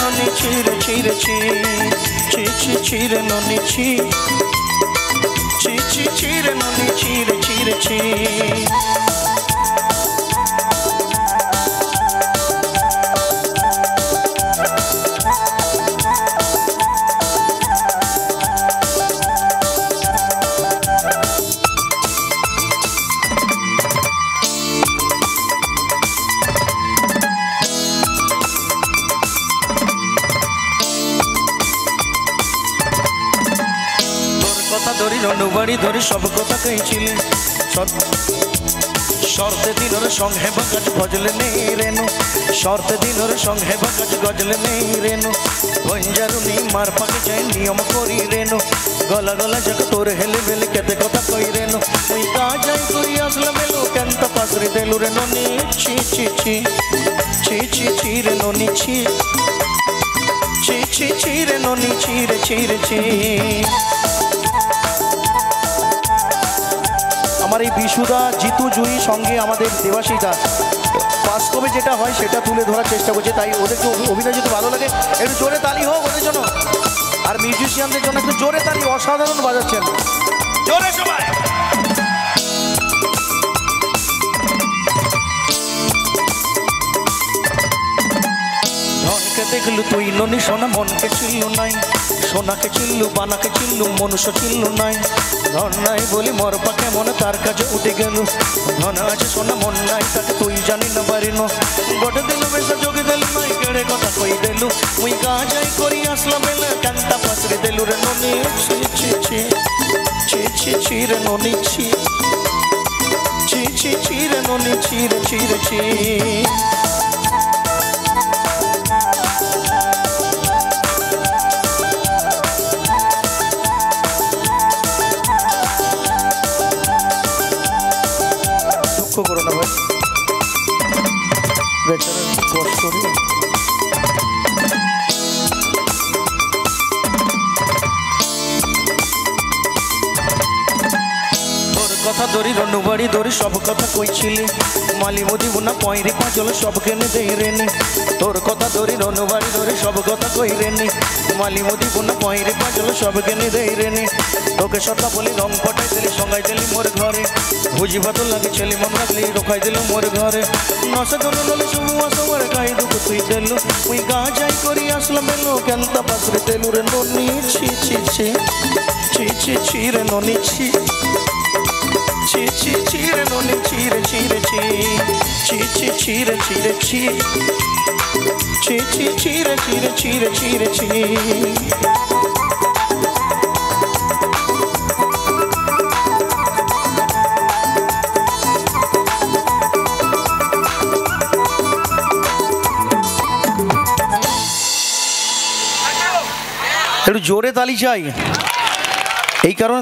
ননি ছিরে ছিরে ছি ছি ছি ছিরে ননি ছি ছি ছি ছিরে ননি ছিরে ছিরে ছি ধরি রনুবাড়ি ধরি সব কথা কইছিলি শর্তে দিনর সঙ্গে বাগাজ গজলে নেই রেনু শর্তে দিনর সঙ্গে বাগাজ গজলে নেই রেনু ভঞ্জারুনি মার পাকে যাই নিয়ম করি রেনু গলা গলা যাক তোর হেলে বেলে কেতে কথা কই রেনু তুই কা যাই করি আসলে মেলো কেন্ত পাসরি দেলু রে ননি ছি ছি ছি ছি ছি ছি রে ননি ছি ছি ছি ছি রে ননি ছি রে ছি রে ছি আমার এই বিশুদা জিতু জুই সঙ্গে আমাদের দেবাশিদা বাস্তবে যেটা হয় সেটা তুলে ধরার চেষ্টা করছে তাই ওদেরকে অভিনয় যদি ভালো লাগে একটু জোরে তালি হোক ওদের জন্য আর মিউজিশিয়ানদের জন্য একটু জোরে তালি অসাধারণ বাজাচ্ছেন জোরে সবাই ধনকে দেখলু তুই ননি সোনা মনকে চিল্লু নাই সোনাকে চিল্লু বানাকে চিল্লু মনুষ্য চিল্লু নাই ধন নাই বলি মোর পাখে মনে তার কাছে উঠে গেল ধন আছে সোনা মন নাই তাকে তুই জানি না পারিন গটে দিল বেশা যোগে দিল নাই কেড়ে কথা কই দিলু মুই গা যাই করি আসলাম বেলে কান্তা পাসরি দিলু রে ননি ছি ছি ছি ছি ছি ছি রে ননি ছি ছি ছি ছি রে ননি ছি রে ছি রে ছি দুঃখ করো না ভাই বেচারা কষ্ট রে কথা ধরি রনুবাড়ি ধরি সব কথা কইছিলি মালি মুদি বুনা পয়রি পাঁচল সব কেনে দেই রেনি তোর কথা ধরি রনুবাড়ি ধরি সব কথা কই রেনি মালি মুদি বুনা পয়রি পাঁচল সব কেনে দেই রেনি তোকে সতা বলি রং পটাই দিলি সঙ্গাই দিলি মোর ঘরে বুঝি ভাতো লাগে ছেলে মন রাখলি রখাই দিল মোর ঘরে নশা ধরল নলে সুমুয়া সবার গাই দুঃখ তুই দিলু তুই গা যাই করি আসলাম বেলো কেনতা পাসরে তেলু রে ননি ছি ছি ছি ছি ছি ছি রে ননি ছি ছি ছি ছি রে ননি ছি রে ছি রে ছি ছি ছি ছি রে ছি রে ছি ছি ছি ছি রে ছি রে ছি রে ছি রে ছি একটু জোরে তালি চাই এই কারণে